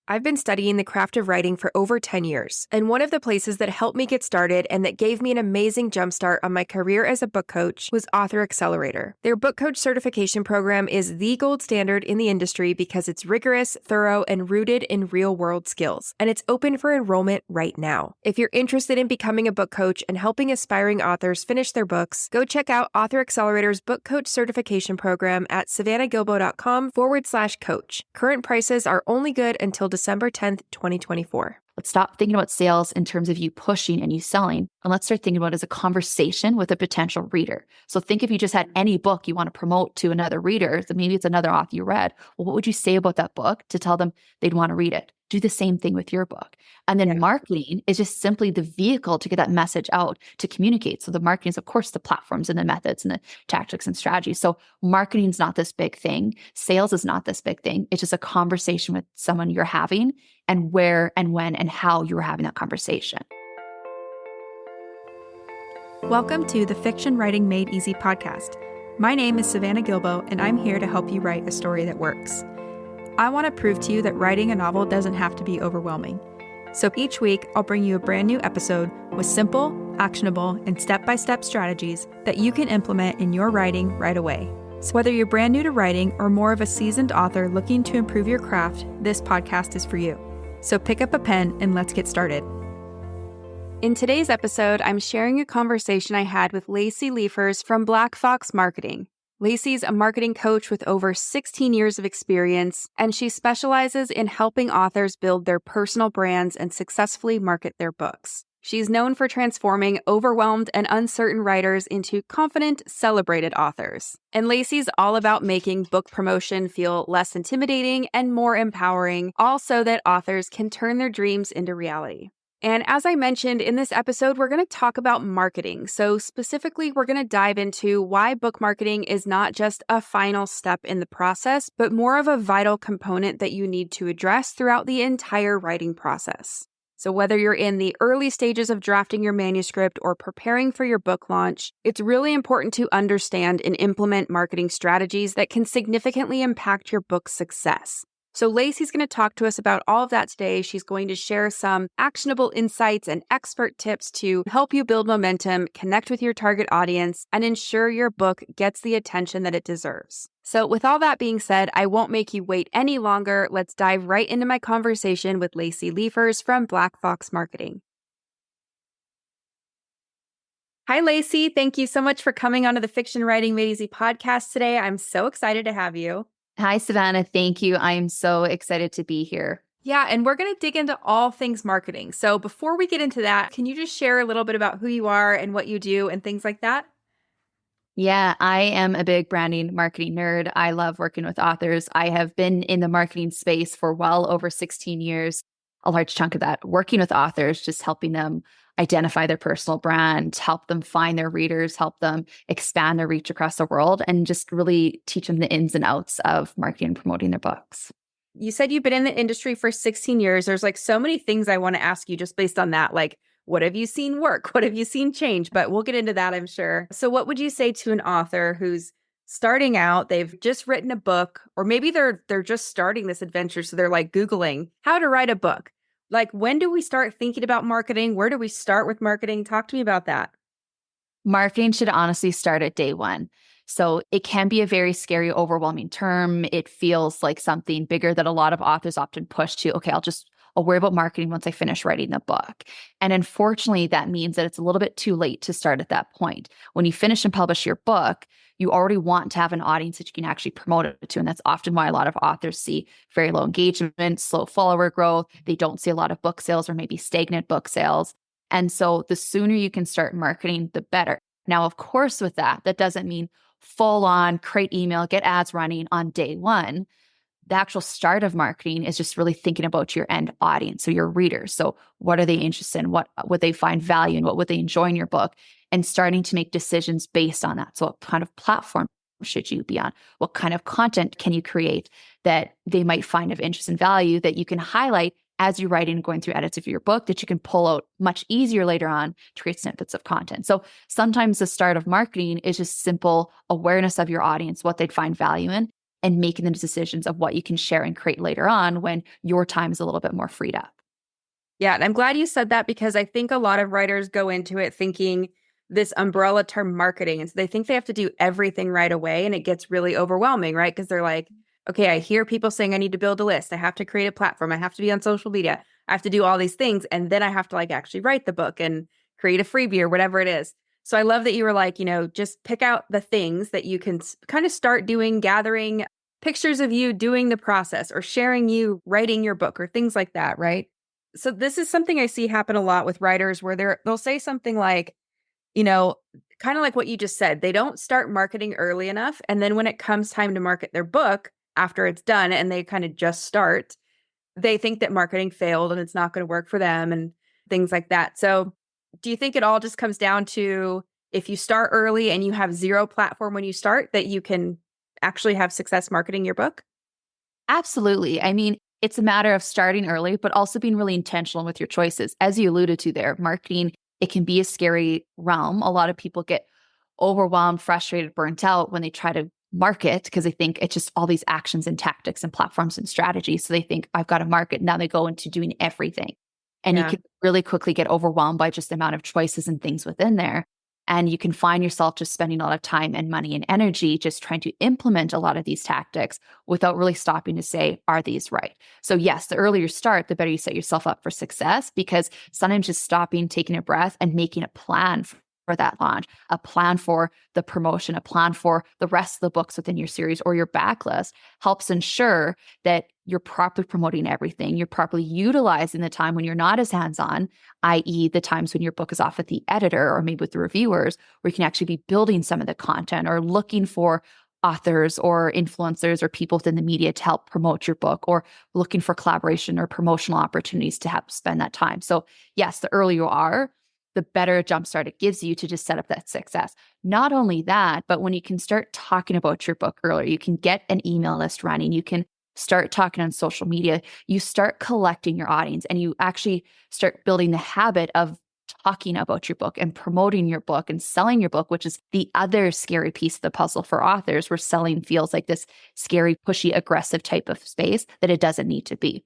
I've been studying the craft of writing for over 10 years, and one of the places that helped me get started and that gave me an amazing jumpstart on my career as a book coach was Author Accelerator. Their book coach certification program is the gold standard in the industry because it's rigorous, thorough, and rooted in real-world skills, and it's open for enrollment right now. If you're interested in becoming a book coach and helping aspiring authors finish their books, go check out Author Accelerator's book coach certification program at savannahgilbo.com/coach. Current prices are only good until December 10th, 2024. Let's stop thinking about sales in terms of you pushing and you selling, and let's start thinking about it as a conversation with a potential reader. So think if you just had any book you want to promote to another reader, so maybe it's another author you read. Well, what would you say about that book to tell them they'd want to read it? Do the same thing with your book. And then marketing is just simply the vehicle to get that message out to communicate. So the marketing is, of course, the platforms and the methods and the tactics and strategies. So marketing is not this big thing. Sales is not this big thing. It's just a conversation with someone you're having and where and when and how you were having that conversation. Welcome to the Fiction Writing Made Easy podcast. My name is Savannah Gilbo, and I'm here to help you write a story that works. I want to prove to you that writing a novel doesn't have to be overwhelming. So each week, I'll bring you a brand new episode with simple, actionable, and step-by-step strategies that you can implement in your writing right away. So whether you're brand new to writing or more of a seasoned author looking to improve your craft, this podcast is for you. So pick up a pen and let's get started. In today's episode, I'm sharing a conversation I had with Lacy Lieffers from Black Fox Marketing. Lacy's a marketing coach with over 16 years of experience, and she specializes in helping authors build their personal brands and successfully market their books. She's known for transforming overwhelmed and uncertain writers into confident, celebrated authors. And Lacy's all about making book promotion feel less intimidating and more empowering, all so that authors can turn their dreams into reality. And as I mentioned in this episode, we're going to talk about marketing. So specifically, we're going to dive into why book marketing is not just a final step in the process, but more of a vital component that you need to address throughout the entire writing process. So whether you're in the early stages of drafting your manuscript or preparing for your book launch, it's really important to understand and implement marketing strategies that can significantly impact your book's success. So Lacy's going to talk to us about all of that today. She's going to share some actionable insights and expert tips to help you build momentum, connect with your target audience, and ensure your book gets the attention that it deserves. So with all that being said, I won't make you wait any longer. Let's dive right into my conversation with Lacy Lieffers from Black Fox Marketing. Hi, Lacy. Thank you so much for coming onto the Fiction Writing Made Easy podcast today. I'm so excited to have you. Hi, Savannah. Thank you. I am so excited to be here. Yeah, and we're going to dig into all things marketing. So before we get into that, can you just share a little bit about who you are and what you do and things like that? Yeah, I am a big branding marketing nerd. I love working with authors. I have been in the marketing space for well over 16 years. A large chunk of that working with authors, just helping them identify their personal brand, help them find their readers, help them expand their reach across the world, and just really teach them the ins and outs of marketing and promoting their books. You said you've been in the industry for 16 years. There's like so many things I want to ask you just based on that. Like, what have you seen work? What have you seen change? But we'll get into that, I'm sure. So what would you say to an author who's starting out, they've just written a book, or maybe they're just starting this adventure, so they're like Googling how to write a book? Like, when do we start thinking about marketing? Where do we start with marketing? Talk to me about that. Marketing should honestly start at day one. So it can be a very scary, overwhelming term. It feels like something bigger that a lot of authors often push to. Okay, I'll worry about marketing once I finish writing the book. And unfortunately, that means that it's a little bit too late to start at that point. When you finish and publish your book, you already want to have an audience that you can actually promote it to. And that's often why a lot of authors see very low engagement, slow follower growth. They don't see a lot of book sales or maybe stagnant book sales. And so the sooner you can start marketing, the better. Now, of course, with that doesn't mean full on create email, get ads running on day one. The actual start of marketing is just really thinking about your end audience, so your readers. So what are they interested in? What would they find value in? What would they enjoy in your book? And starting to make decisions based on that. So what kind of platform should you be on? What kind of content can you create that they might find of interest and value that you can highlight as you're writing and going through edits of your book that you can pull out much easier later on to create snippets of content. So sometimes the start of marketing is just simple awareness of your audience, what they'd find value in, and making the decisions of what you can share and create later on when your time is a little bit more freed up. Yeah, and I'm glad you said that because I think a lot of writers go into it thinking this umbrella term marketing. And so they think they have to do everything right away. And it gets really overwhelming, right? Because they're like, okay, I hear people saying I need to build a list. I have to create a platform. I have to be on social media. I have to do all these things. And then I have to like actually write the book and create a freebie or whatever it is. So I love that you were like, just pick out the things that you can kind of start doing, gathering pictures of you doing the process or sharing you writing your book or things like that, right? So this is something I see happen a lot with writers where they'll say something like, you know, kind of like what you just said. They don't start marketing early enough. And then when it comes time to market their book after it's done and they kind of just start, they think that marketing failed and it's not going to work for them and things like that. So do you think it all just comes down to if you start early and you have zero platform when you start, that you can actually have success marketing your book? Absolutely. I mean, it's a matter of starting early, but also being really intentional with your choices. As you alluded to there, marketing, it can be a scary realm. A lot of people get overwhelmed, frustrated, burnt out when they try to market because they think it's just all these actions and tactics and platforms and strategies. So they think, I've got to market. Now they go into doing everything. And you Yeah. can really quickly get overwhelmed by just the amount of choices and things within there. And you can find yourself just spending a lot of time and money and energy just trying to implement a lot of these tactics without really stopping to say, are these right? So yes, the earlier you start, the better you set yourself up for success, because sometimes just stopping, taking a breath and making a plan for that launch, a plan for the promotion, a plan for the rest of the books within your series or your backlist helps ensure that you're properly promoting everything. You're properly utilizing the time when you're not as hands-on, i.e. the times when your book is off with the editor or maybe with the reviewers, where you can actually be building some of the content or looking for authors or influencers or people within the media to help promote your book, or looking for collaboration or promotional opportunities to help spend that time. So yes, the earlier you are, the better jumpstart it gives you to just set up that success. Not only that, but when you can start talking about your book earlier, you can get an email list running, you can start talking on social media, you start collecting your audience, and you actually start building the habit of talking about your book and promoting your book and selling your book, which is the other scary piece of the puzzle for authors, where selling feels like this scary, pushy, aggressive type of space that it doesn't need to be.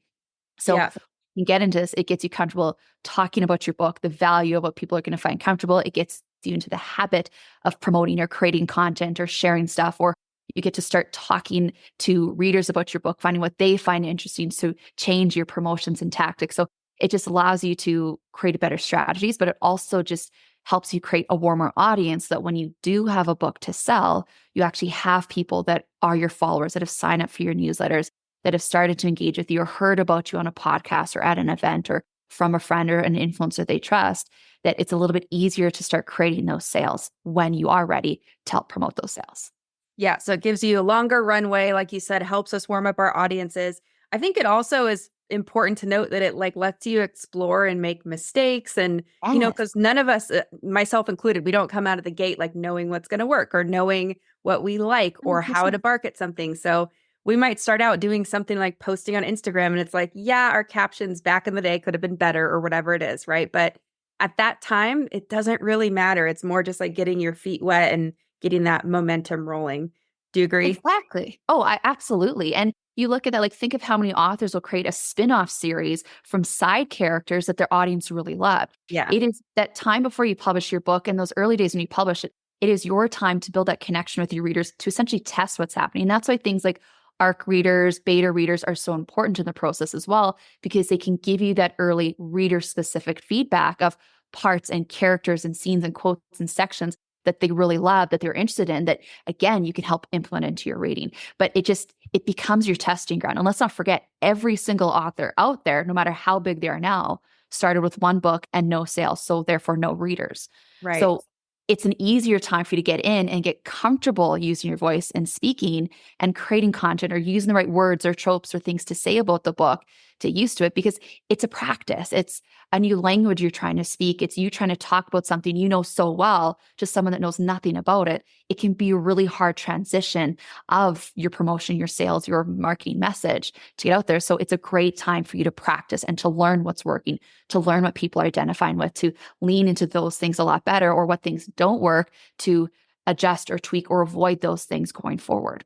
So Yeah. you get into this, it gets you comfortable talking about your book, the value of what people are going to find comfortable. It gets you into the habit of promoting or creating content or sharing stuff, or you get to start talking to readers about your book, finding what they find interesting to change your promotions and tactics. So it just allows you to create better strategies, but it also just helps you create a warmer audience so that when you do have a book to sell, you actually have people that are your followers that have signed up for your newsletters, that have started to engage with you or heard about you on a podcast or at an event or from a friend or an influencer they trust, that it's a little bit easier to start creating those sales when you are ready to help promote those sales. Yeah. So it gives you a longer runway, like you said, helps us warm up our audiences. I think it also is important to note that it like lets you explore and make mistakes. And, Yes. because none of us, myself included, we don't come out of the gate like knowing what's going to work or knowing what we like or how to 100%. market something. So we might start out doing something like posting on Instagram and it's like, yeah, our captions back in the day could have been better or whatever it is. Right. But at that time, it doesn't really matter. It's more just like getting your feet wet and getting that momentum rolling. Do you agree? Exactly. Oh, I absolutely. And you look at that, like think of how many authors will create a spin-off series from side characters that their audience really love. Yeah. It is that time before you publish your book and those early days when you publish it, it is your time to build that connection with your readers to essentially test what's happening. And that's why things like ARC readers, beta readers are so important in the process as well, because they can give you that early reader specific feedback of parts and characters and scenes and quotes and sections that they really love, that they're interested in, that again, you can help implement into your reading. But it becomes your testing ground. And let's not forget, every single author out there, no matter how big they are now, started with one book and no sales. So therefore no readers. Right. So it's an easier time for you to get in and get comfortable using your voice and speaking and creating content or using the right words or tropes or things to say about the book to get used to it, because it's a practice. It's a new language you're trying to speak. It's you trying to talk about something you know so well to someone that knows nothing about it. It can be a really hard transition of your promotion, your sales, your marketing message to get out there. So it's a great time for you to practice and to learn what's working, to learn what people are identifying with, to lean into those things a lot better, or what things don't work, to adjust or tweak or avoid those things going forward.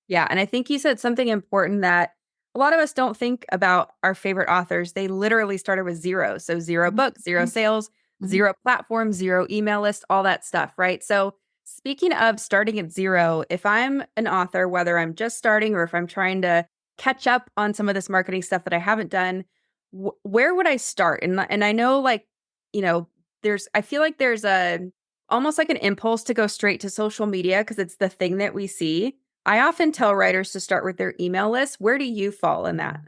Yeah. And I think you said something important that a lot of us don't think about our favorite authors. They literally started with zero. So zero books, zero sales, zero platforms, zero email list, all that stuff, right? So speaking of starting at zero, if I'm an author, whether I'm just starting or if I'm trying to catch up on some of this marketing stuff that I haven't done, where would I start? And I know like, I feel like there's almost like an impulse to go straight to social media because it's the thing that we see. I often tell writers to start with their email list. Where do you fall in that?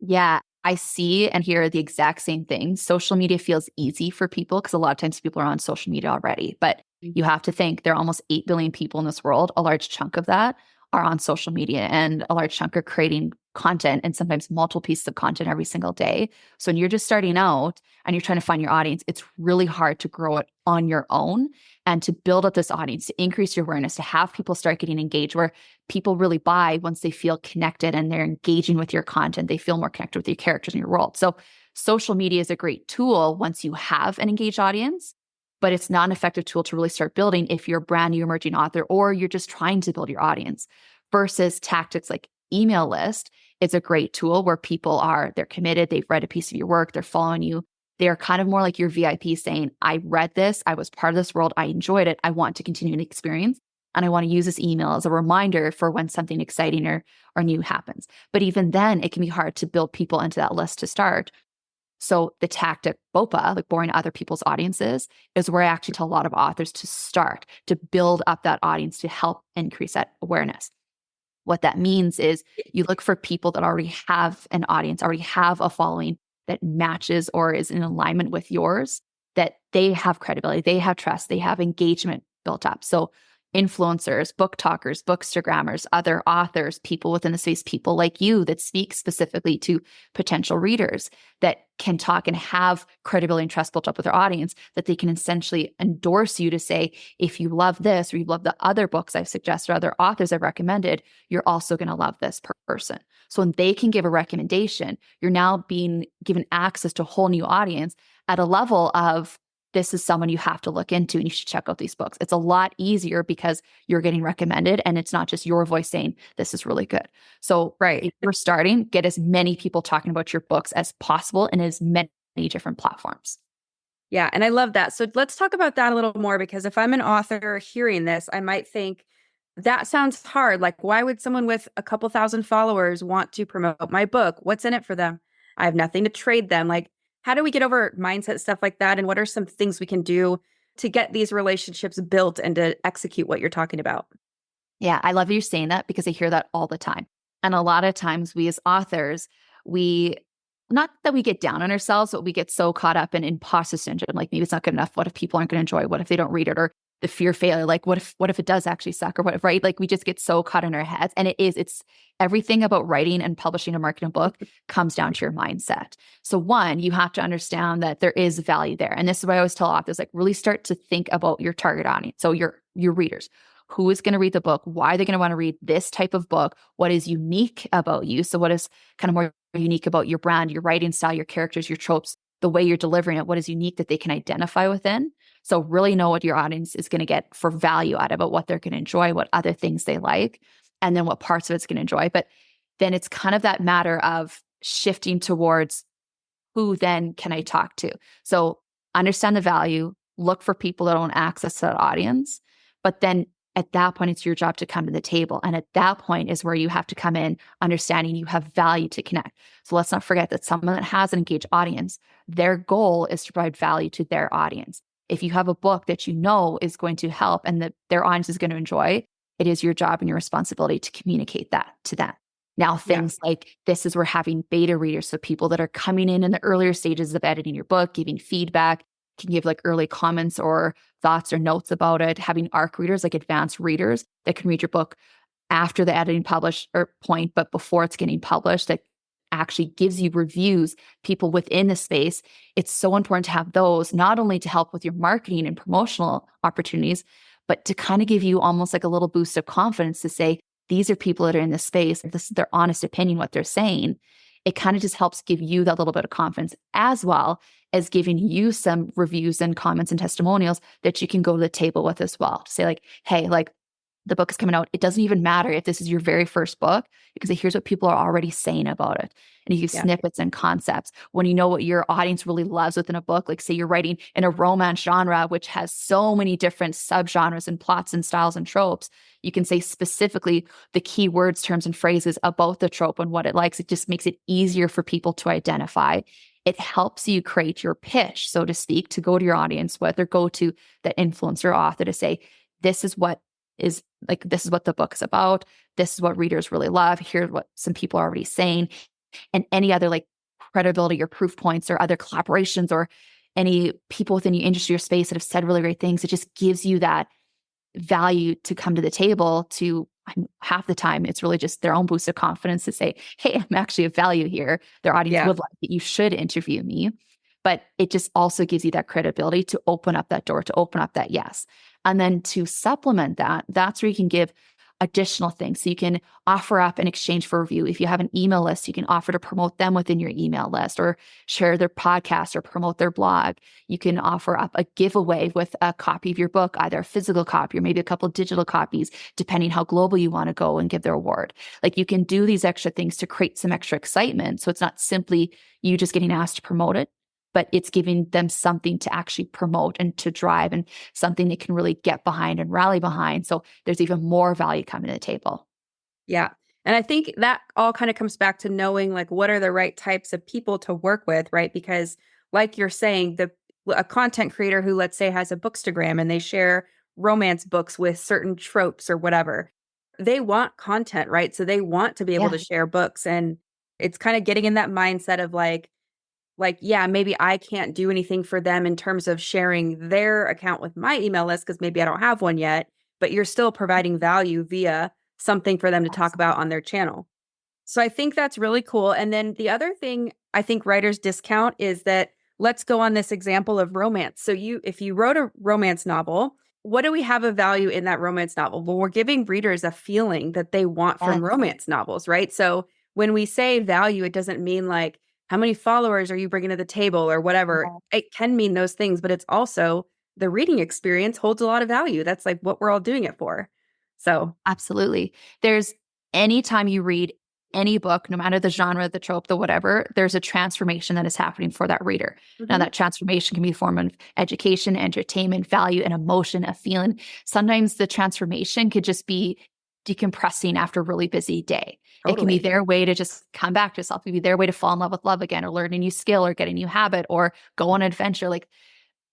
Yeah, I see and hear the exact same thing. Social media feels easy for people because a lot of times people are on social media already. But you have to think there are almost 8 billion people in this world. A large chunk of that are on social media and a large chunk are creating content and sometimes multiple pieces of content every single day. So when you're just starting out and you're trying to find your audience, it's really hard to grow it on your own and to build up this audience, to increase your awareness, to have people start getting engaged where people really buy once they feel connected and they're engaging with your content. They feel more connected with your characters in your world. So social media is a great tool once you have an engaged audience, but it's not an effective tool to really start building if you're a brand new emerging author or you're just trying to build your audience versus tactics like email list. It's a great tool where they're committed, they've read a piece of your work, they're following you. They're kind of more like your VIP saying, I read this, I was part of this world, I enjoyed it, I want to continue the experience. And I want to use this email as a reminder for when something exciting or new happens. But even then, it can be hard to build people into that list to start. So the tactic BOPA, like boring other people's audiences, is where I actually tell a lot of authors to start, to build up that audience to help increase that awareness. What that means is you look for people that already have an audience, already have a following that matches or is in alignment with yours, that they have credibility, they have trust, they have engagement built up. So influencers, book talkers, bookstagrammers, other authors, people within the space, people like you that speak specifically to potential readers that can talk and have credibility and trust built up with their audience, that they can essentially endorse you to say, if you love this or you love the other books I've suggested, other authors I've recommended, you're also going to love this person. So when they can give a recommendation, you're now being given access to a whole new audience at a level of, this is someone you have to look into and you should check out these books. It's a lot easier because you're getting recommended and it's not just your voice saying, this is really good. So if you're starting, get as many people talking about your books as possible in as many different platforms. Yeah. And I love that. So let's talk about that a little more, because if I'm an author hearing this, I might think that sounds hard. Like, why would someone with a couple thousand followers want to promote my book? What's in it for them? I have nothing to trade them. Like, how do we get over mindset stuff like that? And what are some things we can do to get these relationships built and to execute what you're talking about? Yeah, I love you saying that because I hear that all the time. And a lot of times we as authors, not that we get down on ourselves, but we get so caught up in imposter syndrome. Like, maybe it's not good enough. What if people aren't going to enjoy it? What if they don't read it? Or the fear of failure? Like, what if it does actually suck? Or what if, right? Like, we just get so caught in our heads. And it's everything about writing and publishing a marketing book comes down to your mindset. So one, you have to understand that there is value there. And this is why I always tell authors, like, really start to think about your target audience. So your readers. Who is going to read the book? Why are they going to want to read this type of book? What is unique about you? So what is kind of more unique about your brand, your writing style, your characters, your tropes, the way you're delivering it? What is unique that they can identify within? So really know what your audience is going to get for value out of it, what they're going to enjoy, what other things they like, and then what parts of it's going to enjoy. But then it's kind of that matter of shifting towards who then can I talk to? So understand the value, look for people that own access to that audience, but then at that point, it's your job to come to the table. And at that point is where you have to come in understanding you have value to connect. So let's not forget that someone that has an engaged audience, their goal is to provide value to their audience. If you have a book that you know is going to help and that their audience is going to enjoy, it is your job and your responsibility to communicate that to them. Now, things like this is where having beta readers, so people that are coming in the earlier stages of editing your book, giving feedback, can give like early comments or thoughts or notes about it, having ARC readers, like advanced readers that can read your book after the editing publish or point, but before it's getting published, that actually gives you reviews, people within the space. It's so important to have those, not only to help with your marketing and promotional opportunities, but to kind of give you almost like a little boost of confidence to say, these are people that are in this space. This is their honest opinion, what they're saying. It kind of just helps give you that little bit of confidence, as well as giving you some reviews and comments and testimonials that you can go to the table with as well. To say like, hey, like, the book is coming out, it doesn't even matter if this is your very first book, because here's what people are already saying about it. And you give snippets and concepts. When you know what your audience really loves within a book, like say you're writing in a romance genre, which has so many different subgenres and plots and styles and tropes, you can say specifically the key words, terms, and phrases about the trope and what it likes. It just makes it easier for people to identify. It helps you create your pitch, so to speak, to go to your audience, whether go to the influencer or author to say, this is what the book is about. This is what readers really love. Here's what some people are already saying. And any other like credibility or proof points or other collaborations or any people within your industry or space that have said really great things. It just gives you that value to come to the table to half the time. It's really just their own boost of confidence to say, hey, I'm actually of value here. Their audience would like it. You should interview me. But it just also gives you that credibility to open up that door, to open up that yes. And then to supplement that, that's where you can give additional things. So you can offer up in exchange for review. If you have an email list, you can offer to promote them within your email list or share their podcast or promote their blog. You can offer up a giveaway with a copy of your book, either a physical copy or maybe a couple of digital copies, depending how global you want to go and give their award. Like you can do these extra things to create some extra excitement. So it's not simply you just getting asked to promote it, but it's giving them something to actually promote and to drive and something they can really get behind and rally behind. So there's even more value coming to the table. Yeah. And I think that all kind of comes back to knowing like what are the right types of people to work with, right? Because like you're saying, a content creator who, let's say, has a Bookstagram and they share romance books with certain tropes or whatever, they want content, right? So they want to be able to share books. And it's kind of getting in that mindset of yeah, maybe I can't do anything for them in terms of sharing their account with my email list because maybe I don't have one yet, but you're still providing value via something for them to talk about on their channel. So I think that's really cool. And then the other thing I think writers discount is that let's go on this example of romance. So if you wrote a romance novel, what do we have of value in that romance novel? Well, we're giving readers a feeling that they want from romance novels, right? So when we say value, it doesn't mean like, how many followers are you bringing to the table or whatever? It can mean those things, but it's also the reading experience holds a lot of value. That's like what we're all doing it for. So absolutely. Anytime you read any book, no matter the genre, the trope, the whatever, there's a transformation that is happening for that reader. Now that transformation can be a form of education, entertainment, value, and emotion, a feeling. Sometimes the transformation could just be decompressing after a really busy day. Totally. It can be their way to just come back to yourself. It can be their way to fall in love with love again or learn a new skill or get a new habit or go on an adventure. Like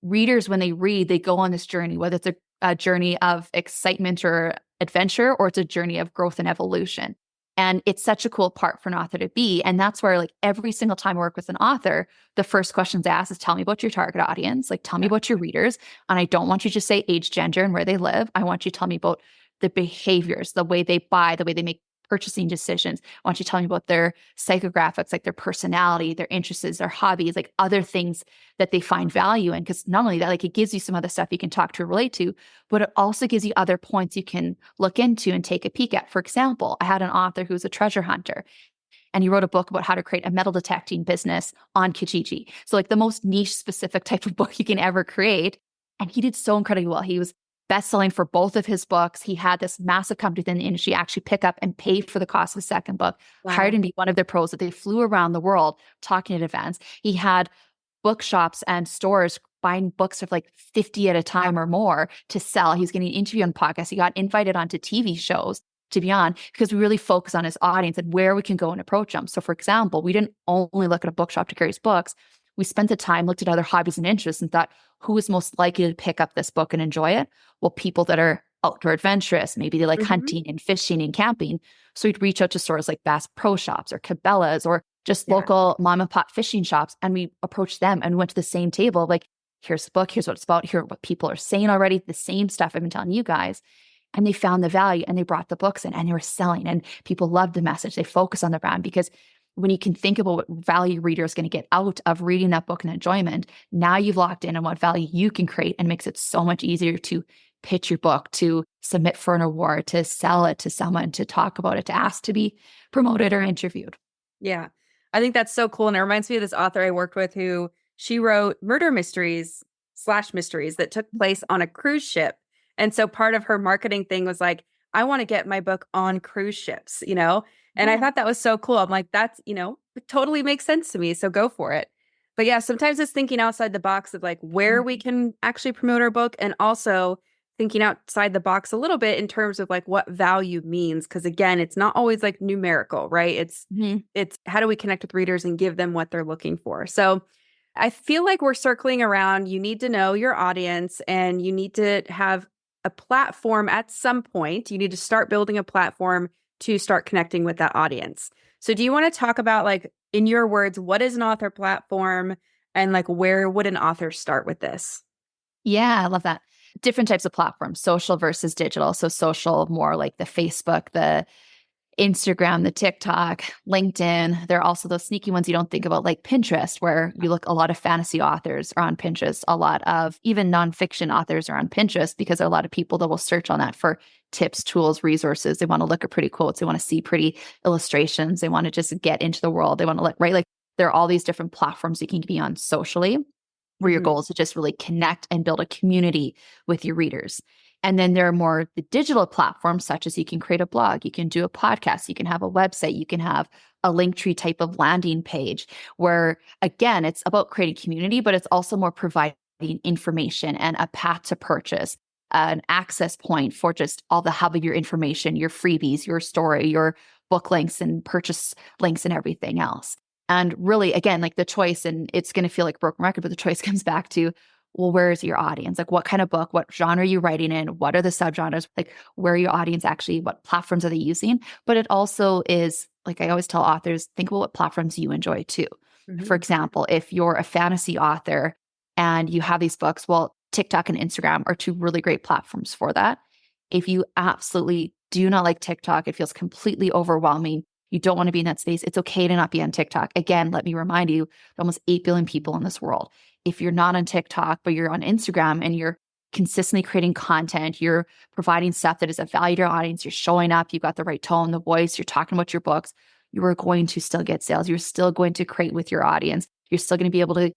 readers, when they read, they go on this journey, whether it's a journey of excitement or adventure, or it's a journey of growth and evolution. And it's such a cool part for an author to be. And that's where like every single time I work with an author, the first questions I ask is tell me about your target audience, like tell me about your readers. And I don't want you to say age, gender, and where they live. I want you to tell me about the behaviors, the way they buy, the way they make purchasing decisions. I want you to tell me about their psychographics, like their personality, their interests, their hobbies, like other things that they find value in. Because not only that, like it gives you some other stuff you can talk to or relate to, but it also gives you other points you can look into and take a peek at. For example, I had an author who was a treasure hunter, and he wrote a book about how to create a metal detecting business on Kijiji. So like the most niche specific type of book you can ever create. And he did so incredibly well. He was best-selling for both of his books. He had this massive company within the industry actually pick up and pay for the cost of a second book, hired him to be one of their pros that they flew around the world talking at events. He had bookshops and stores buying books of like 50 at a time or more to sell. He was getting interviewed on podcasts. He got invited onto TV shows to be on because we really focus on his audience and where we can go and approach them. So for example, we didn't only look at a bookshop to carry his books. We spent the time, looked at other hobbies and interests and thought, who is most likely to pick up this book and enjoy it? Well, people that are outdoor adventurous. Maybe they like hunting and fishing and camping. So we'd reach out to stores like Bass Pro Shops or Cabela's or just local mom and pop fishing shops. And we approached them and went to the same table. Like, here's the book. Here's what it's about. Here are what people are saying already. The same stuff I've been telling you guys. And they found the value and they brought the books in and they were selling and people loved the message. They focus on the brand because when you can think about what value reader is going to get out of reading that book and enjoyment, now you've locked in on what value you can create and makes it so much easier to pitch your book, to submit for an award, to sell it to someone, to talk about it, to ask to be promoted or interviewed. Yeah, I think that's so cool. And it reminds me of this author I worked with who she wrote murder mysteries / mysteries that took place on a cruise ship. And so part of her marketing thing was like, I want to get my book on cruise ships, you know? And I thought that was so cool. I'm like, that's, you know, it totally makes sense to me. So go for it. But yeah, sometimes it's thinking outside the box of like where we can actually promote our book, and also thinking outside the box a little bit in terms of like what value means. Cause again, it's not always like numerical, right? It's how do we connect with readers and give them what they're looking for? So I feel like we're circling around. You need to know your audience, and you need to have a platform at some point. You need to start building a platform to start connecting with that audience. So do you want to talk about, like, in your words, what is an author platform, and like where would an author start with this? Yeah, I love that. Different types of platforms, social versus digital. So social, more like the Facebook, the Instagram, the TikTok, LinkedIn. There are also those sneaky ones you don't think about, like Pinterest, where you look, a lot of fantasy authors are on Pinterest. A lot of even nonfiction authors are on Pinterest, because there are a lot of people that will search on that for tips, tools, resources. They want to look at pretty quotes. They want to see pretty illustrations. They want to just get into the world. They want to look, right? Like, there are all these different platforms you can be on socially, where your goal is to just really connect and build a community with your readers. And then there are more the digital platforms, such as you can create a blog, you can do a podcast, you can have a website, you can have a Linktree type of landing page, where again, it's about creating community, but it's also more providing information and a path to purchase, an access point for just all the hub of your information, your freebies, your story, your book links and purchase links and everything else. And really, again, like the choice, and it's going to feel like a broken record, but the choice comes back to, well, where is your audience? Like, what kind of book, what genre are you writing in? What are the subgenres? Like, where are your audience actually? What platforms are they using? But it also is, like I always tell authors, think about what platforms you enjoy too. For example, if you're a fantasy author and you have these books, well, TikTok and Instagram are two really great platforms for that. If you absolutely do not like TikTok, it feels completely overwhelming, you don't want to be in that space, it's okay to not be on TikTok. Again, let me remind you, almost 8 billion people in this world. If you're not on TikTok, but you're on Instagram and you're consistently creating content, you're providing stuff that is of value to your audience, you're showing up, you've got the right tone, the voice, you're talking about your books, you are going to still get sales. You're still going to create with your audience. You're still going to be able to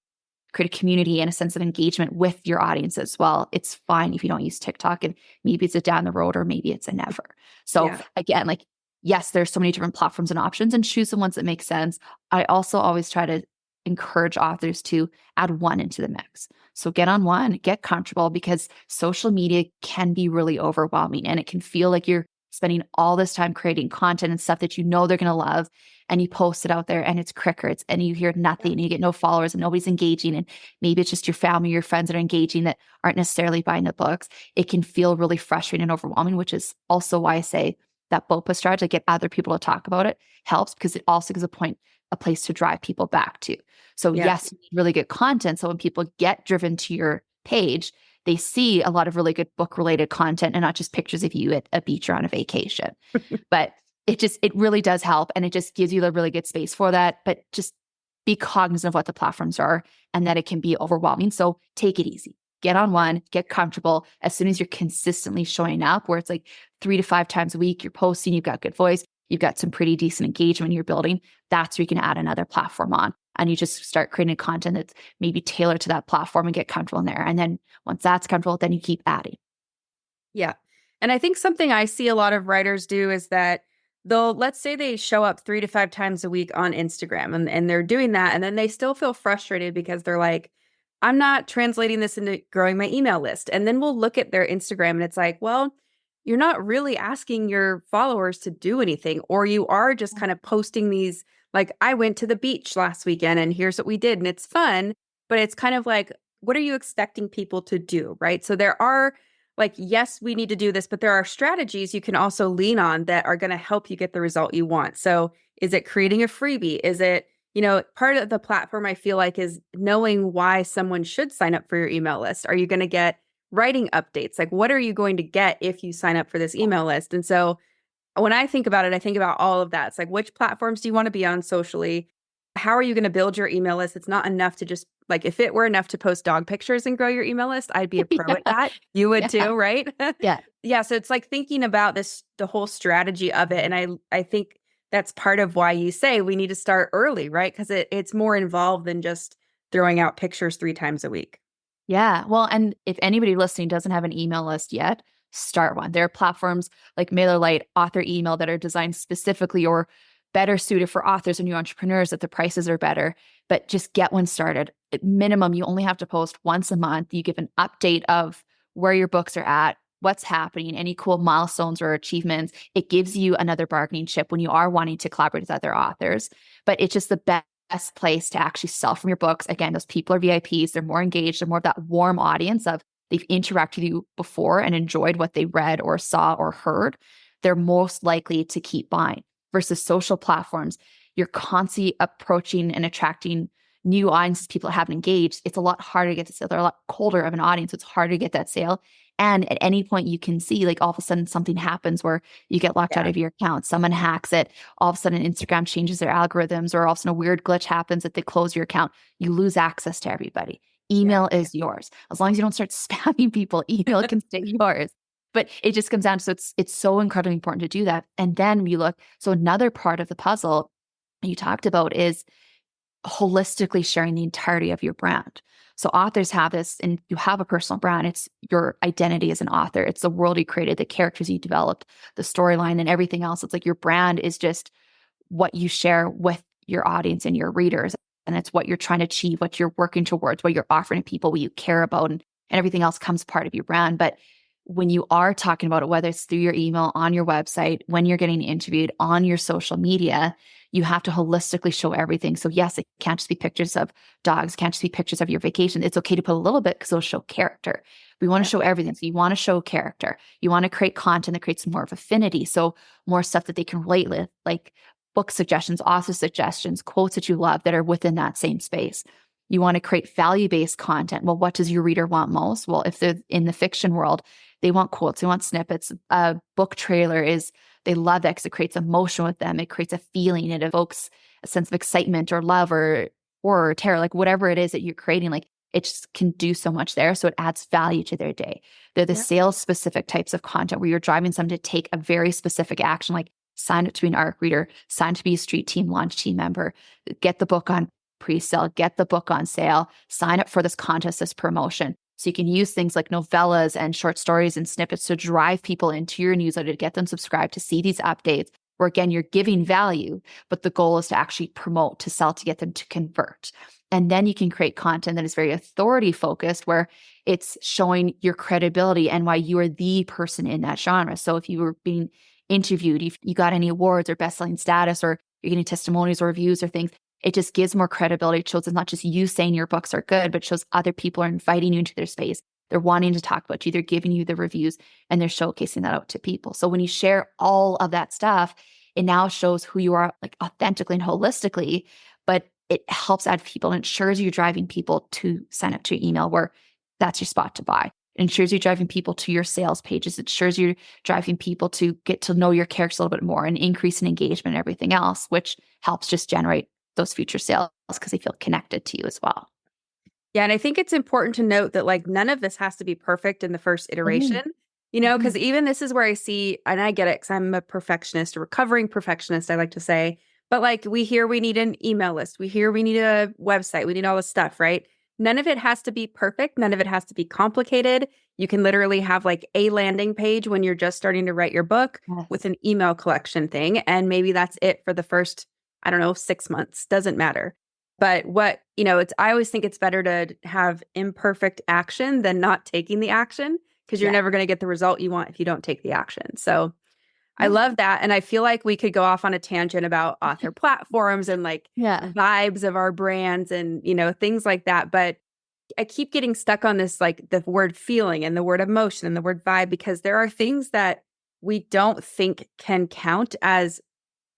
create a community and a sense of engagement with your audience as well. It's fine if you don't use TikTok, and maybe it's a down the road or maybe it's a never. So again, like, yes, there's so many different platforms and options, and choose the ones that make sense. I also always try to encourage authors to add one into the mix. So get on one, get comfortable, because social media can be really overwhelming, and it can feel like you're spending all this time creating content and stuff that you know they're going to love, and you post it out there and it's crickets and you hear nothing and you get no followers and nobody's engaging, and maybe it's just your family, your friends that are engaging that aren't necessarily buying the books. It can feel really frustrating and overwhelming, which is also why I say that BOPA strategy, get other people to talk about it, helps, because it also gives a place to drive people back to. So yes, you need really good content. So when people get driven to your page, they see a lot of really good book related content and not just pictures of you at a beach or on a vacation. But it really does help. And it just gives you a really good space for that. But just be cognizant of what the platforms are and that it can be overwhelming. So take it easy. Get on one, get comfortable. As soon as you're consistently showing up, where it's like 3 to 5 times a week, you're posting, you've got good voice, you've got some pretty decent engagement you're building, that's where you can add another platform on. And you just start creating content that's maybe tailored to that platform and get comfortable in there. And then once that's comfortable, then you keep adding. Yeah. And I think something I see a lot of writers do is that let's say they show up 3 to 5 times a week on Instagram, and they're doing that. And then they still feel frustrated because they're like, I'm not translating this into growing my email list. And then we'll look at their Instagram and it's like, well, you're not really asking your followers to do anything, or you are just kind of posting these, like, I went to the beach last weekend and here's what we did. And it's fun, but it's kind of like, what are you expecting people to do? Right. So there are, like, yes, we need to do this, but there are strategies you can also lean on that are going to help you get the result you want. So is it creating a freebie? Is it, part of the platform, I feel like, is knowing why someone should sign up for your email list. Are you going to get writing updates? Like, what are you going to get if you sign up for this email list? And so when I think about it, I think about all of that. It's like, which platforms do you want to be on socially? How are you going to build your email list? It's not enough to just, like, if it were enough to post dog pictures and grow your email list, I'd be a pro at that. You would too, right? Yeah. Yeah. So it's like thinking about the whole strategy of it. And I think that's part of why you say we need to start early, right? Because it's more involved than just throwing out pictures 3 times a week. Yeah. Well, and if anybody listening doesn't have an email list yet, start one. There are platforms like MailerLite, Author Email that are designed specifically or better suited for authors and new entrepreneurs that the prices are better, but just get one started. At minimum, you only have to post once a month. You give an update of where your books are at, what's happening, any cool milestones or achievements. It gives you another bargaining chip when you are wanting to collaborate with other authors, but it's just the best place to actually sell from your books. Again, those people are VIPs. They're more engaged. They're more of that warm audience of they've interacted with you before and enjoyed what they read or saw or heard. They're most likely to keep buying versus social platforms. You're constantly approaching and attracting new audiences, people that haven't engaged. It's a lot harder to get the sale. They're a lot colder of an audience. So it's harder to get that sale. And at any point you can see like all of a sudden something happens where you get locked out of your account. Someone hacks it. All of a sudden Instagram changes their algorithms, or all of a sudden a weird glitch happens that they close your account. You lose access to everybody. Email is yours. As long as you don't start spamming people, email can stay yours. But it just comes down to, so it's so incredibly important to do that. And then you look, so another part of the puzzle you talked about is holistically sharing the entirety of your brand. So authors have this, and you have a personal brand. It's your identity as an author. It's the world you created, the characters you developed, the storyline, and everything else. It's like your brand is just what you share with your audience and your readers. And it's what you're trying to achieve, what you're working towards, what you're offering to people, what you care about, and everything else comes part of your brand. But when you are talking about it, whether it's through your email, on your website, when you're getting interviewed, on your social media, you have to holistically show everything. So yes, it can't just be pictures of dogs, can't just be pictures of your vacation. It's okay to put a little bit because it'll show character. We want to show everything. So you want to show character. You want to create content that creates more of affinity. So more stuff that they can relate with, like book suggestions, author suggestions, quotes that you love that are within that same space. You want to create value-based content. Well, what does your reader want most? Well, if they're in the fiction world, they want quotes, they want snippets. A book trailer they love that because it creates emotion with them. It creates a feeling. It evokes a sense of excitement or love or horror or terror, like whatever it is that you're creating, like it just can do so much there. So it adds value to their day. They're the sales specific types of content where you're driving someone to take a very specific action, like sign up to be an ARC reader, sign up to be a street team launch team member, get the book on pre-sale, get the book on sale, sign up for this contest, this promotion. So you can use things like novellas and short stories and snippets to drive people into your newsletter, to get them subscribed, to see these updates, where again, you're giving value, but the goal is to actually promote, to sell, to get them to convert. And then you can create content that is very authority focused, where it's showing your credibility and why you are the person in that genre. So if you were being interviewed, if you got any awards or best-selling status, or you're getting testimonials or reviews or things, it just gives more credibility. It shows it's not just you saying your books are good, but shows other people are inviting you into their space. They're wanting to talk about you. They're giving you the reviews and they're showcasing that out to people. So when you share all of that stuff, it now shows who you are, like authentically and holistically, but it helps add people and ensures you're driving people to sign up to your email, where that's your spot to buy. It ensures you're driving people to your sales pages. It ensures you're driving people to get to know your characters a little bit more and increase in engagement and everything else, which helps just generate those future sales because they feel connected to you as well. Yeah. And I think it's important to note that like none of this has to be perfect in the first iteration, because even this is where I see, and I get it because I'm a perfectionist, a recovering perfectionist, I like to say, but like we hear we need an email list. We hear we need a website. We need all this stuff, right? None of it has to be perfect. None of it has to be complicated. You can literally have like a landing page when you're just starting to write your book with an email collection thing. And maybe that's it for the first 6 months, doesn't matter. But I always think it's better to have imperfect action than not taking the action, because you're never going to get the result you want if you don't take the action. So I love that. And I feel like we could go off on a tangent about author platforms and like vibes of our brands and, things like that. But I keep getting stuck on this, like the word feeling and the word emotion and the word vibe, because there are things that we don't think can count as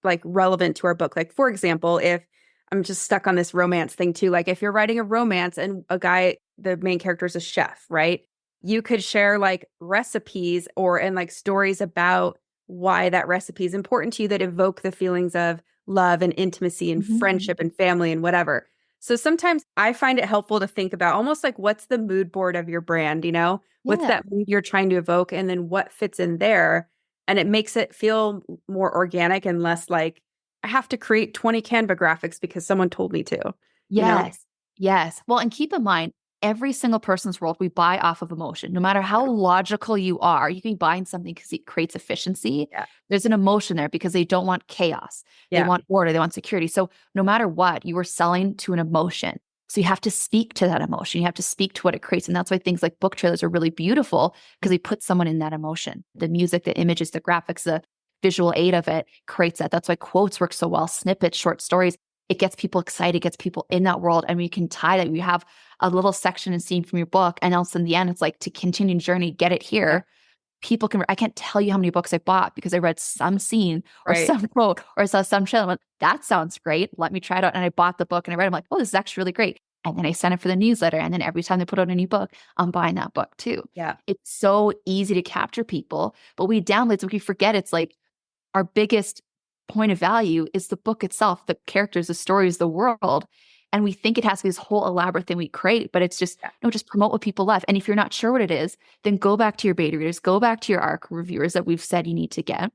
like relevant to our book. Like, for example, if I'm just stuck on this romance thing too, like if you're writing a romance and the main character is a chef, right? You could share like recipes and like stories about why that recipe is important to you that evoke the feelings of love and intimacy and friendship and family and whatever. So sometimes I find it helpful to think about almost like what's the mood board of your brand, what's that mood you're trying to evoke, and then what fits in there. And it makes it feel more organic and less like I have to create 20 Canva graphics because someone told me to. Yes. Well, and keep in mind, every single person's world, we buy off of emotion. No matter how logical you are, you can be buying something because it creates efficiency. Yeah. There's an emotion there because they don't want chaos. They Yeah. want order. They want security. So no matter what, you are selling to an emotion. So you have to speak to that emotion. You have to speak to what it creates. And that's why things like book trailers are really beautiful, because we put someone in that emotion. The music, the images, the graphics, the visual aid of it creates that. That's why quotes work so well, snippets, short stories. It gets people excited, gets people in that world. And we can tie that. We have a little section and scene from your book. And also in the end, it's like, to continue journey, get it here. People can, I can't tell you how many books I bought because I read some scene or Right. some quote or I saw some trailer. I went, that sounds great. Let me try it out. And I bought the book and I read it. I'm like, oh, this is actually really great. And then I sent it for the newsletter. And then every time they put out a new book, I'm buying that book too. Yeah. It's so easy to capture people, but we download, so we forget it's like our biggest point of value is the book itself, the characters, the stories, the world. And we think it has to be this whole elaborate thing we create, but it's just, no, just promote what people love. And if you're not sure what it is, then go back to your beta readers, go back to your ARC reviewers that we've said you need to get, and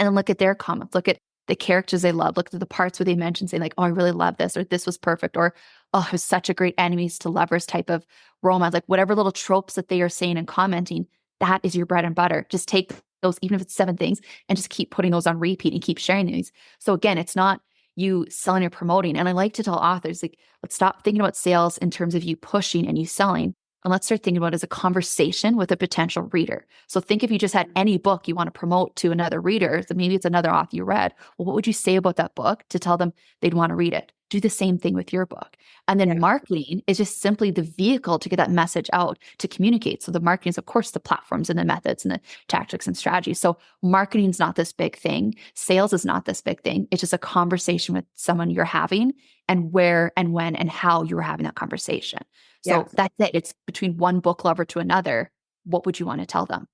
then look at their comments, look at the characters they love, look at the parts where they mention saying like, oh, I really love this, or this was perfect, or oh, it was such a great enemies to lovers type of romance, like whatever little tropes that they are saying and commenting, that is your bread and butter. Just take those, even if it's 7 things, and just keep putting those on repeat and keep sharing these. So again, it's not you selling or promoting. And I like to tell authors, like, let's stop thinking about sales in terms of you pushing and you selling. And let's start thinking about it as a conversation with a potential reader. So think if you just had any book you want to promote to another reader, so maybe it's another author you read. Well, what would you say about that book to tell them they'd want to read it? Do the same thing with your book. And then marketing is just simply the vehicle to get that message out, to communicate. So the marketing is, of course, the platforms and the methods and the tactics and strategies. So marketing is not this big thing. Sales is not this big thing. It's just a conversation with someone you're having, and where and when and how you were having that conversation. So that's it. It's between one book lover to another. What would you want to tell them?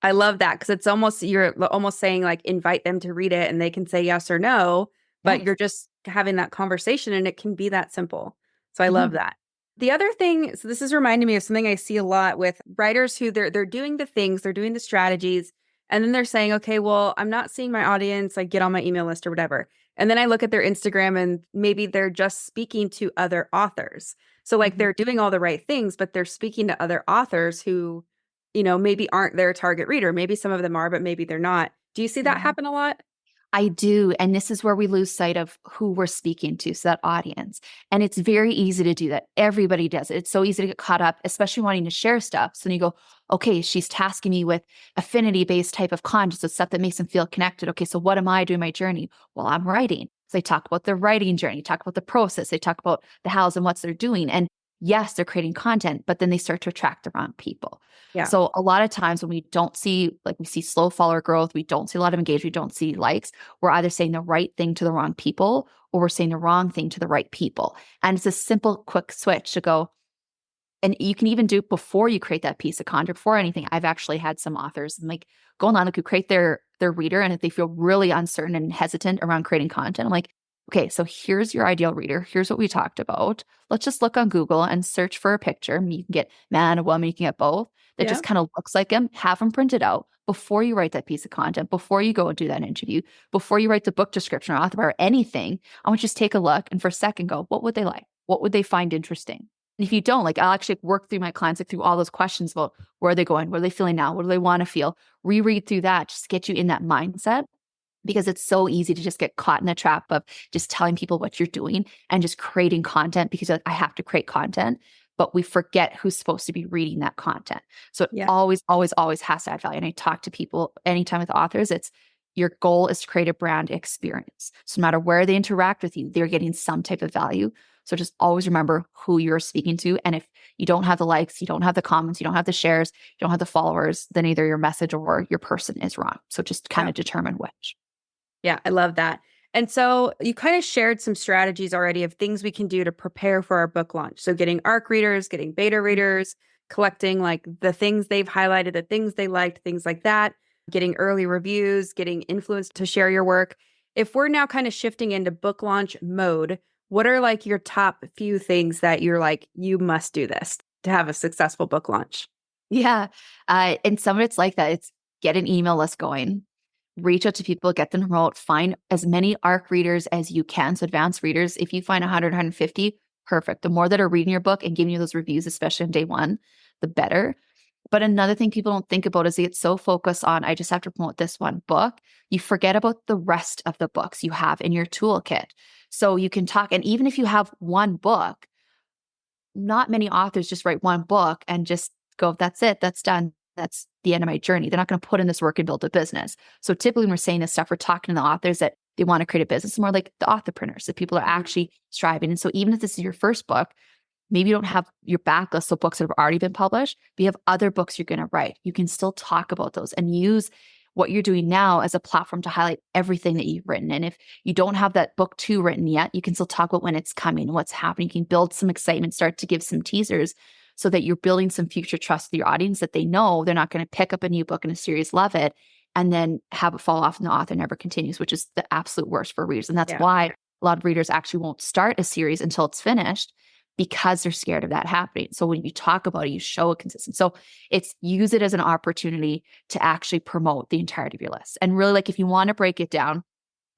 I love that, because it's almost, you're almost saying like, invite them to read it and they can say yes or no, but you're just having that conversation, and it can be that simple. So I love that. The other thing, so this is reminding me of something I see a lot with writers who they're doing the things, they're doing the strategies, and then they're saying, okay, well, I'm not seeing my audience, like get on my email list or whatever. And then I look at their Instagram and maybe they're just speaking to other authors. So like they're doing all the right things, but they're speaking to other authors who, you know, maybe aren't their target reader. Maybe some of them are, but maybe they're not. Do you see that happen a lot? I do. And this is where we lose sight of who we're speaking to, so that audience. And it's very easy to do that. Everybody does it. It's so easy to get caught up, especially wanting to share stuff. So then you go, okay, she's tasking me with affinity-based type of content, so stuff that makes them feel connected. Okay, so what am I doing my journey? Well, I'm writing. So they talk about their writing journey, talk about the process, they talk about the hows and what's they're doing. And yes, they're creating content, but then they start to attract the wrong people. Yeah. So a lot of times when we don't see, like we see slow follower growth, we don't see a lot of engagement, we don't see likes, we're either saying the right thing to the wrong people, or we're saying the wrong thing to the right people. And it's a simple, quick switch to go. And you can even do it before you create that piece of content, before anything. I've actually had some authors like go online, like who create their reader, and if they feel really uncertain and hesitant around creating content, I'm like, okay, so here's your ideal reader. Here's what we talked about. Let's just look on Google and search for a picture. You can get man, a woman, you can get both. That just kind of looks like them. Have them printed out before you write that piece of content, before you go and do that interview, before you write the book description or author or anything. I want you to just take a look and for a second go, what would they like? What would they find interesting? And if you don't, like I'll actually work through my clients, like through all those questions about where are they going? What are they feeling now? What do they want to feel? Reread through that, just get you in that mindset. Because it's so easy to just get caught in the trap of just telling people what you're doing and just creating content because I have to create content, but we forget who's supposed to be reading that content. So it always, always, always has to add value. And I talk to people anytime with authors, it's your goal is to create a brand experience. So no matter where they interact with you, they're getting some type of value. So just always remember who you're speaking to. And if you don't have the likes, you don't have the comments, you don't have the shares, you don't have the followers, then either your message or your person is wrong. So just kind of determine which. Yeah, I love that. And so you kind of shared some strategies already of things we can do to prepare for our book launch. So getting ARC readers, getting beta readers, collecting like the things they've highlighted, the things they liked, things like that, getting early reviews, getting influenced to share your work. If we're now kind of shifting into book launch mode, what are like your top few things that you're like, you must do this to have a successful book launch? Yeah. And some of it's like that. It's get an email list going. Reach out to people, get them enrolled, find as many ARC readers as you can. So advanced readers, if you find 100, 150, perfect. The more that are reading your book and giving you those reviews, especially on day one, the better. But another thing people don't think about is they get so focused on, I just have to promote this one book. You forget about the rest of the books you have in your toolkit. So you can talk, and even if you have one book, not many authors just write one book and just go, that's it, that's done. That's the end of my journey. They're not going to put in this work and build a business. So typically when we're saying this stuff, we're talking to the authors that they want to create a business, more like the authorpreneurs, that people are actually striving. And so even if this is your first book, maybe you don't have your backlist of books that have already been published, but you have other books you're going to write. You can still talk about those and use what you're doing now as a platform to highlight everything that you've written. And if you don't have that book 2 written yet, you can still talk about when it's coming and what's happening. You can build some excitement, start to give some teasers so that you're building some future trust with your audience, that they know they're not going to pick up a new book in a series, love it, and then have it fall off and the author never continues, which is the absolute worst for readers. And that's why a lot of readers actually won't start a series until it's finished, because they're scared of that happening. So when you talk about it, you show it consistent. So it's use it as an opportunity to actually promote the entirety of your list. And really, like, if you want to break it down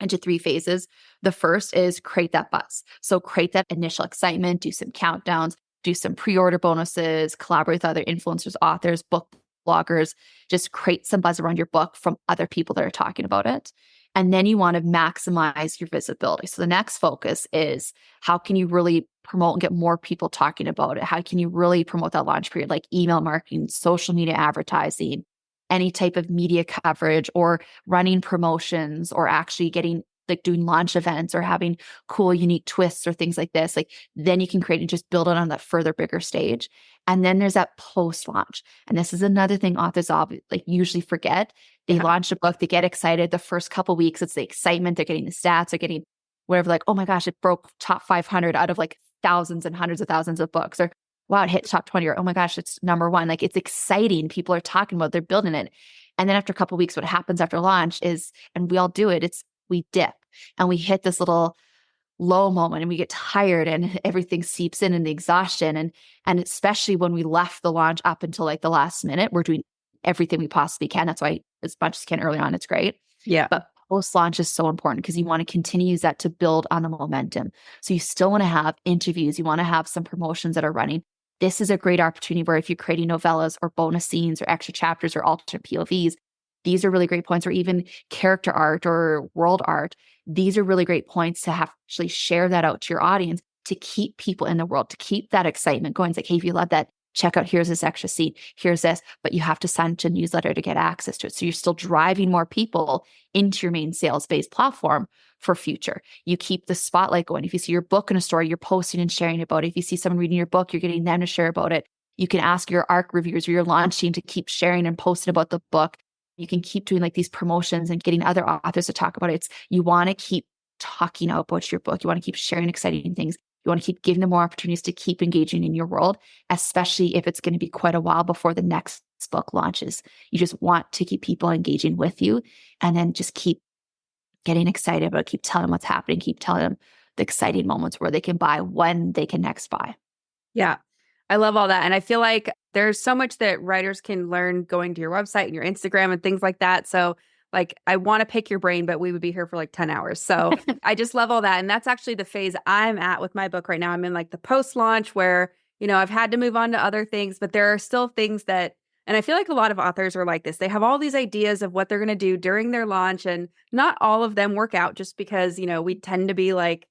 into 3 phases, the first is create that buzz. So create that initial excitement, do some countdowns, do some pre-order bonuses, collaborate with other influencers, authors, book bloggers, just create some buzz around your book from other people that are talking about it. And then you want to maximize your visibility. So the next focus is, how can you really promote and get more people talking about it? How can you really promote that launch period, like email marketing, social media advertising, any type of media coverage, or running promotions, or actually getting, like, doing launch events or having cool, unique twists or things like this. Like, then you can create and just build it on that further bigger stage. And then there's that post-launch. And this is another thing authors usually forget. They launch a book, they get excited. The first couple weeks, it's the excitement. They're getting the stats, they're getting whatever, like, oh my gosh, it broke top 500 out of like thousands and hundreds of thousands of books. Or wow, it hit top 20. Or oh my gosh, it's number 1. Like, it's exciting. People are talking about it, they're building it. And then after a couple of weeks, what happens after launch is, and we all do it, we dip and we hit this little low moment and we get tired and everything seeps in and the exhaustion. And especially when we left the launch up until like the last minute, we're doing everything we possibly can. That's why as much as you can early on, it's great. Yeah. But post-launch is so important because you want to continue to use that to build on the momentum. So you still want to have interviews. You want to have some promotions that are running. This is a great opportunity where if you're creating novellas or bonus scenes or extra chapters or alternate POVs, these are really great points, or even character art or world art. These are really great points to actually share that out to your audience, to keep people in the world, to keep that excitement going. It's like, hey, if you love that, check out, here's this extra scene, here's this, but you have to sign to a newsletter to get access to it. So you're still driving more people into your main sales-based platform for future. You keep the spotlight going. If you see your book in a story, you're posting and sharing about it. If you see someone reading your book, you're getting them to share about it. You can ask your ARC reviewers or your launch team to keep sharing and posting about the book. You can keep doing like these promotions and getting other authors to talk about it. You want to keep talking about your book. You want to keep sharing exciting things. You want to keep giving them more opportunities to keep engaging in your world, especially if it's going to be quite a while before the next book launches. You just want to keep people engaging with you, and then just keep getting excited about it. Keep telling them what's happening. Keep telling them the exciting moments where they can buy, when they can next buy. Yeah. I love all that. And I feel like there's so much that writers can learn going to your website and your Instagram and things like that. So like, I want to pick your brain, but we would be here for like 10 hours. So I just love all that. And that's actually the phase I'm at with my book right now. I'm in like the post-launch where, you know, I've had to move on to other things, but there are still things that, and I feel like a lot of authors are like this. They have all these ideas of what they're going to do during their launch, and not all of them work out just because, you know, we tend to be like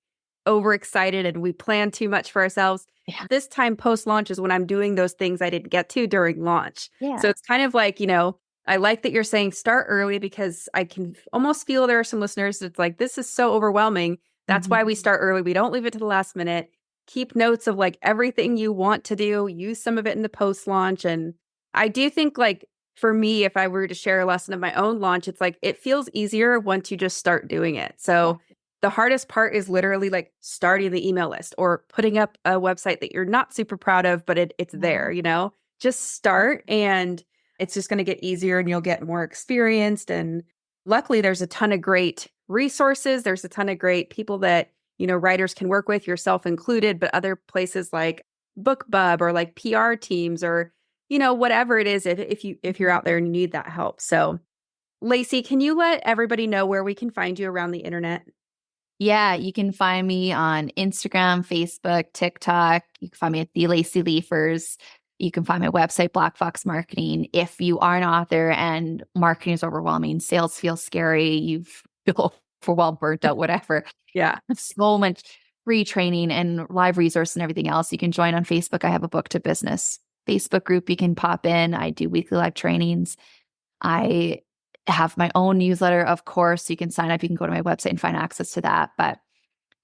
overexcited and we plan too much for ourselves. Yeah. This time post-launch is when I'm doing those things I didn't get to during launch. Yeah. So it's kind of like, you know, I like that you're saying start early, because I can almost feel there are some listeners that's like, this is so overwhelming. That's why we start early. We don't leave it to the last minute. Keep notes of like everything you want to do. Use some of it in the post-launch. And I do think, like, for me, if I were to share a lesson of my own launch, it's like it feels easier once you just start doing it. So the hardest part is literally like starting the email list or putting up a website that you're not super proud of, but it's there, you know, just start, and it's just going to get easier and you'll get more experienced. And luckily there's a ton of great resources. There's a ton of great people that, you know, writers can work with, yourself included, but other places like BookBub or like PR teams or, you know, whatever it is, if you're out there and you need that help. So Lacy, can you let everybody know where we can find you around the internet? Yeah, you can find me on Instagram, Facebook, TikTok. You can find me at the Lacy Lieffers. You can find my website, Black Fox Marketing. If you are an author and marketing is overwhelming, sales feels scary, you feel overwhelmed, burnt out, whatever. Yeah. I have so much free training and live resource and everything else. You can join on Facebook. I have a Book to Business Facebook group you can pop in. I do weekly live trainings. I have my own newsletter, of course. You can sign up. You can go to my website and find access to that. But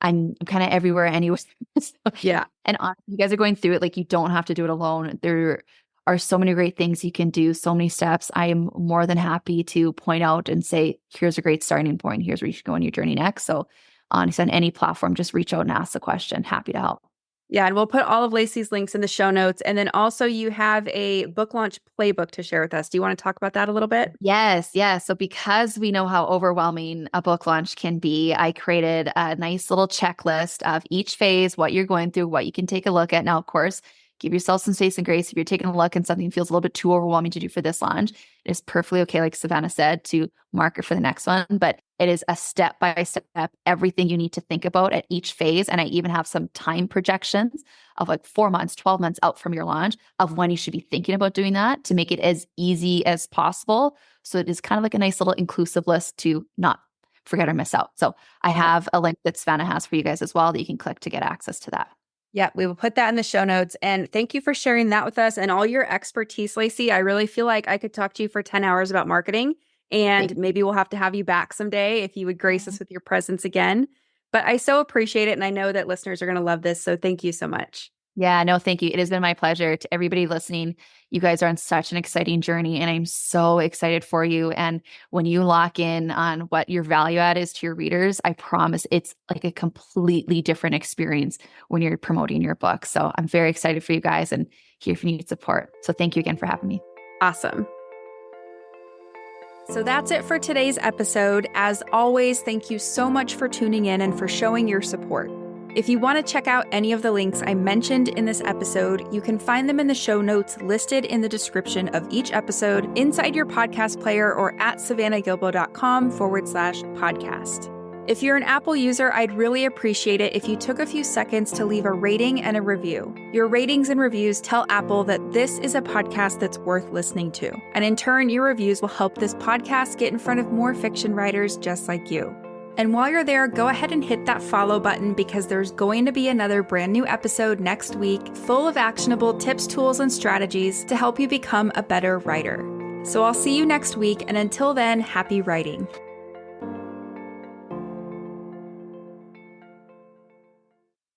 I'm kind of everywhere anyway. So, Yeah. and you guys are going through it. Like, you don't have to do it alone. There are so many great things you can do, so many steps. I am more than happy to point out and say, here's a great starting point. Here's where you should go on your journey next. So honestly, on any platform, just reach out and ask the question. Happy to help. Yeah, and we'll put all of Lacy's links in the show notes. And then also you have a book launch playbook to share with us. Do you want to talk about that a little bit? Yes. So because we know how overwhelming a book launch can be, I created a nice little checklist of each phase, what you're going through, what you can take a look at. Now, of course, give yourself some space and grace. If you're taking a look and something feels a little bit too overwhelming to do for this launch, it is perfectly okay, like Savannah said, to mark it for the next one. But it is a step-by-step, everything you need to think about at each phase. And I even have some time projections of like 4 months, 12 months out from your launch of when you should be thinking about doing that to make it as easy as possible. So it is kind of like a nice little inclusive list to not forget or miss out. So I have a link that Savannah has for you guys as well that you can click to get access to that. Yeah, we will put that in the show notes. And thank you for sharing that with us and all your expertise, Lacy. I really feel like I could talk to you for 10 hours about marketing, and maybe we'll have to have you back someday if you would grace us with your presence again. But I so appreciate it. And I know that listeners are going to love this. So thank you so much. Yeah, no, thank you. It has been my pleasure. To everybody listening, you guys are on such an exciting journey, and I'm so excited for you. And when you lock in on what your value add is to your readers, I promise it's like a completely different experience when you're promoting your book. So I'm very excited for you guys and here if you need support. So thank you again for having me. Awesome. So that's it for today's episode. As always, thank you so much for tuning in and for showing your support. If you want to check out any of the links I mentioned in this episode, you can find them in the show notes listed in the description of each episode inside your podcast player or at savannahgilbo.com/podcast. If you're an Apple user, I'd really appreciate it if you took a few seconds to leave a rating and a review. Your ratings and reviews tell Apple that this is a podcast that's worth listening to. And in turn, your reviews will help this podcast get in front of more fiction writers just like you. And while you're there, go ahead and hit that follow button because there's going to be another brand new episode next week full of actionable tips, tools, and strategies to help you become a better writer. So I'll see you next week, and until then, happy writing.